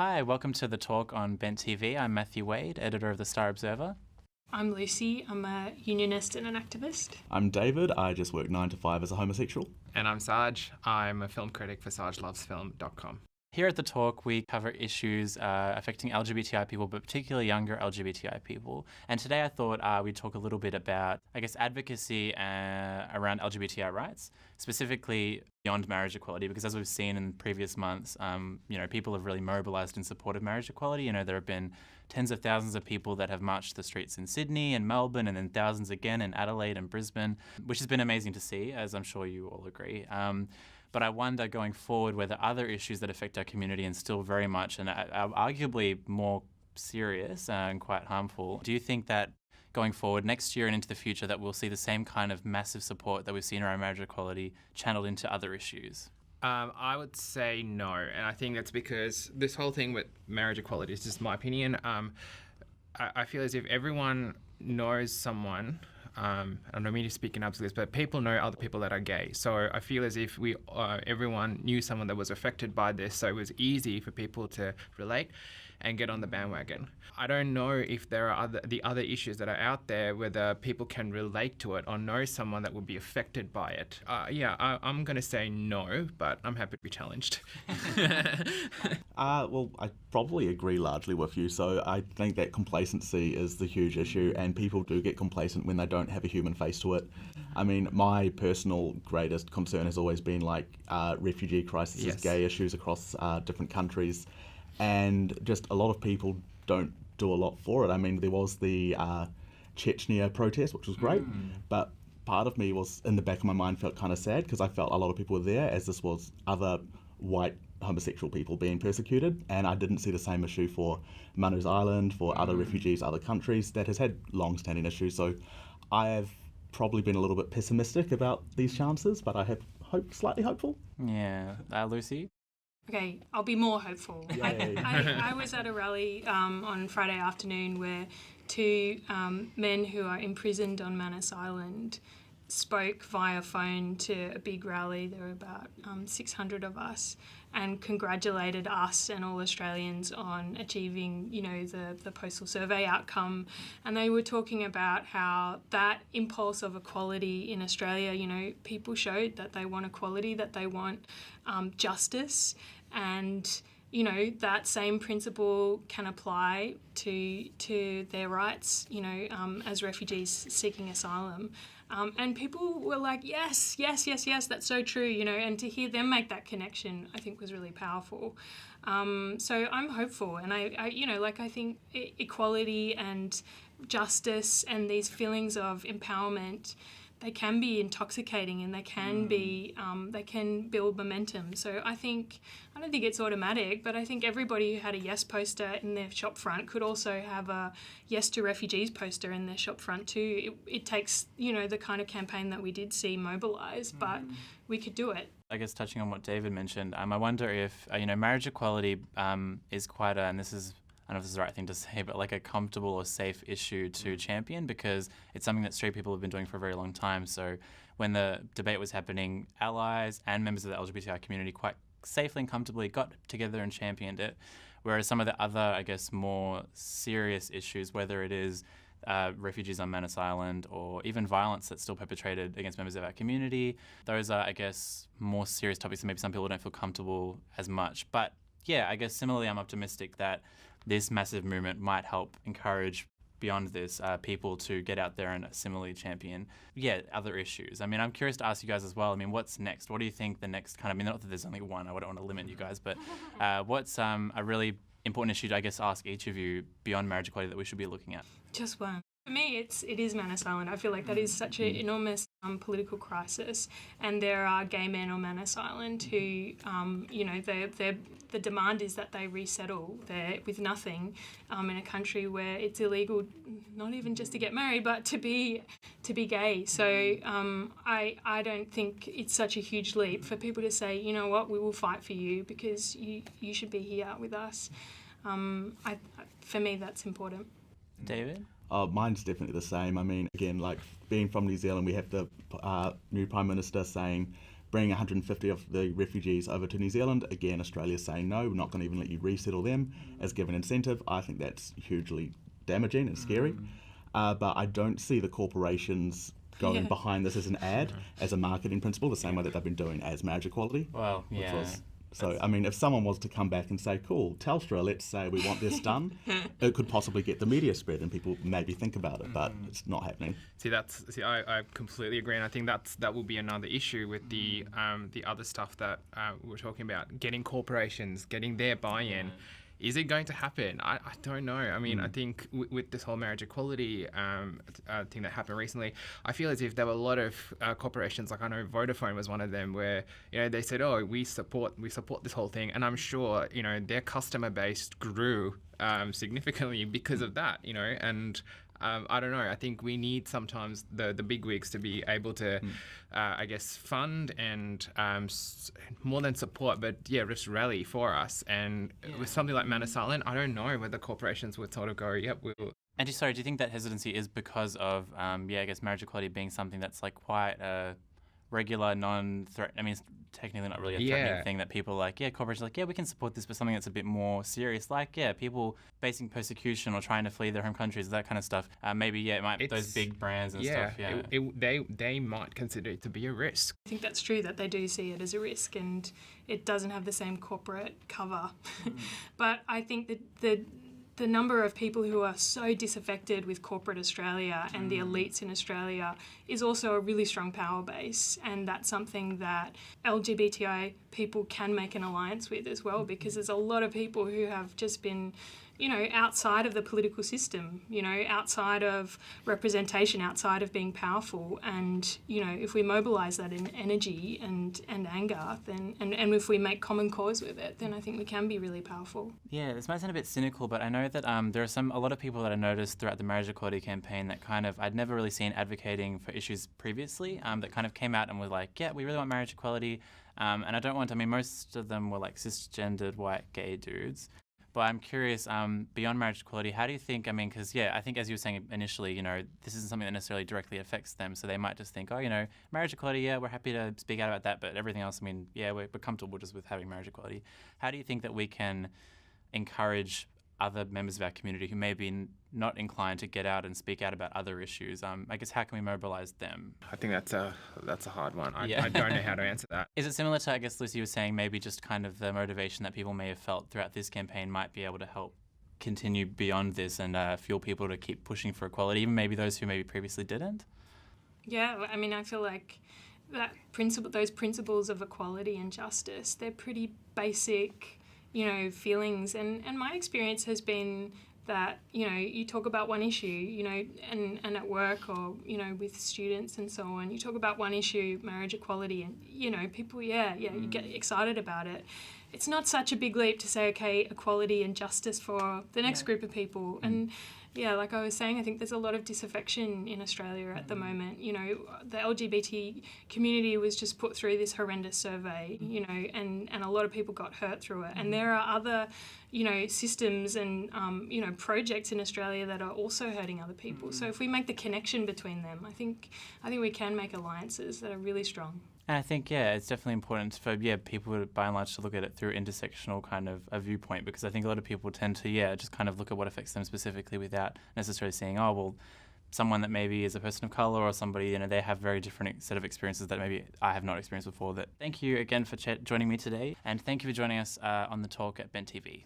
Hi, welcome to the talk on Bent TV. I'm Matthew Wade, editor of the Star Observer. I'm Lucy. I'm a unionist and an activist. I'm David. I just work 9 to 5 as a homosexual. And I'm Sarge. I'm a film critic for sargelovesfilm.com. Here at the talk, we cover issues affecting LGBTI people, but particularly younger LGBTI people. And today I thought we'd talk a little bit about, advocacy around LGBTI rights, specifically beyond marriage equality, because as we've seen in previous months, people have really mobilised in support of marriage equality. There have been tens of thousands of people that have marched the streets in Sydney and Melbourne, and then thousands again in Adelaide and Brisbane, which has been amazing to see, as I'm sure you all agree. But I wonder going forward whether other issues that affect our community and still very much and are arguably more serious and quite harmful, do you think that going forward next year and into the future that we'll see the same kind of massive support that we've seen around marriage equality channeled into other issues? I would say no, and I think that's because this whole thing with marriage equality is just my opinion. I feel as if everyone knows someone. I don't mean to speak in absolutes, but people know other people that are gay. So I feel as if everyone knew someone that was affected by this, so it was easy for people to relate and get on the bandwagon. I don't know if there are the other issues that are out there whether people can relate to it or know someone that would be affected by it. I'm going to say no, but I'm happy to be challenged. Well, I probably agree largely with you. So I think that complacency is the huge issue, and people do get complacent when they don't have a human face to it. I mean, my personal greatest concern has always been refugee crises, Yes. Gay issues across different countries, and just a lot of people don't do a lot for it. I mean, there was the Chechnya protest, which was great, but part of me was, in the back of my mind, felt kind of sad because I felt a lot of people were there as this was other white homosexual people being persecuted, and I didn't see the same issue for Manus Island, for other refugees, other countries that has had long-standing issues. So I have probably been a little bit pessimistic about these chances, but I have slightly hopeful. Yeah. Lucy? Okay, I'll be more hopeful. I was at a rally on Friday afternoon where two men who are imprisoned on Manus Island spoke via phone to a big rally. There were about 600 of us, and congratulated us and all Australians on achieving, the postal survey outcome. And they were talking about how that impulse of equality in Australia, people showed that they want equality, that they want justice, and that same principle can apply to their rights, as refugees seeking asylum. And people were like, yes, that's so true, and to hear them make that connection, I think was really powerful. So I'm hopeful, and I think equality and justice and these feelings of empowerment, they can be intoxicating, and they can be they can build momentum. So I don't think it's automatic, but I think everybody who had a yes poster in their shop front could also have a yes to refugees poster in their shop front too. It takes the kind of campaign that we did see mobilise, but we could do it. I guess touching on what David mentioned, I wonder if marriage equality is quite and this is, I don't know if this is the right thing to say, but like a comfortable or safe issue to champion, because it's something that straight people have been doing for a very long time. So when the debate was happening, allies and members of the LGBTI community quite safely and comfortably got together and championed it. Whereas some of the other, more serious issues, whether it is refugees on Manus Island or even violence that's still perpetrated against members of our community, those are, more serious topics that maybe some people don't feel comfortable as much. But yeah, similarly, I'm optimistic that this massive movement might help encourage beyond this people to get out there and similarly champion other issues. I'm curious to ask you guys as well, what's next? What do you think the next not that there's only one, I don't want to limit you guys, but what's a really important issue to ask each of you beyond marriage equality that we should be looking at? Just one. For me, it is Manus Island. I feel like that is such an enormous political crisis, and there are gay men on Manus Island who, the demand is that they resettle there with nothing in a country where it's illegal, not even just to get married, but to be gay. So I don't think it's such a huge leap for people to say, you know what, we will fight for you because you should be here with us. For me, that's important. David? Mine's definitely the same. Again, being from New Zealand, we have the new Prime Minister saying bringing 150 of the refugees over to New Zealand. Again, Australia's saying no, we're not going to even let you resettle them as given incentive. I think that's hugely damaging and scary. But I don't see the corporations going behind this as an ad, as a marketing principle, the same way that they've been doing as marriage equality. Well, yeah. So, I mean, if someone was to come back and say, cool, Telstra, let's say we want this done, it could possibly get the media spread and people maybe think about it, but it's not happening. I completely agree, and I think that will be another issue with the other stuff that we're talking about, getting corporations, getting their buy-in. Is it going to happen? I don't know. I mean, I think with this whole marriage equality thing that happened recently, I feel as if there were a lot of corporations, like I know Vodafone was one of them, where they said, "Oh, we support this whole thing," and I'm sure their customer base grew significantly because of that. And I don't know. I think we need sometimes the bigwigs to be able to, I guess, fund and more than support, but just rally for us. And with something like Manus Island, I don't know whether corporations would sort of go, "Yep, we'll." And do you think that hesitancy is because of, I guess marriage equality being something that's like quite a regular, non-threat? I mean, it's technically not really a threatening thing that people corporations are like, we can support this, but something that's a bit more serious, like, people facing persecution or trying to flee their home countries, that kind of stuff. Those big brands and stuff. They might consider it to be a risk. I think that's true, that they do see it as a risk, and it doesn't have the same corporate cover. But I think that the number of people who are so disaffected with corporate Australia and the elites in Australia is also a really strong power base, and that's something that LGBTI people can make an alliance with as well, because there's a lot of people who have just been outside of the political system, outside of representation, outside of being powerful. And, if we mobilise that in energy and anger, then and if we make common cause with it, then I think we can be really powerful. Yeah, this might sound a bit cynical, but I know that there are a lot of people that I noticed throughout the marriage equality campaign that I'd never really seen advocating for issues previously, that kind of came out and were like, we really want marriage equality. And most of them were like cisgendered white gay dudes. But I'm curious, beyond marriage equality, how do you think, because, I think as you were saying initially, this isn't something that necessarily directly affects them. So they might just think, marriage equality, we're happy to speak out about that. But everything else, we're comfortable just with having marriage equality. How do you think that we can encourage other members of our community who may be not inclined to get out and speak out about other issues? I guess, how can we mobilise them? I think that's a hard one. I don't know how to answer that. Is it similar to, I guess, Lucy was saying, maybe just kind of the motivation that people may have felt throughout this campaign might be able to help continue beyond this and fuel people to keep pushing for equality, even maybe those who maybe previously didn't? Yeah, I feel like those principles of equality and justice, they're pretty basic feelings, and my experience has been that you talk about one issue and at work or with students and so on, you talk about one issue, marriage equality, and people you get excited about it. It's not such a big leap to say, okay, equality and justice for the next group of people. And like I was saying, I think there's a lot of disaffection in Australia at the moment. The LGBT community was just put through this horrendous survey, and a lot of people got hurt through it. And there are other, systems and, projects in Australia that are also hurting other people. So if we make the connection between them, I think we can make alliances that are really strong. And I think, it's definitely important for, people by and large to look at it through intersectional kind of a viewpoint, because I think a lot of people tend to, just kind of look at what affects them specifically without necessarily seeing, someone that maybe is a person of colour or somebody, they have very different set of experiences that maybe I have not experienced before. Thank you again for joining me today, and thank you for joining us on the talk at Bent TV.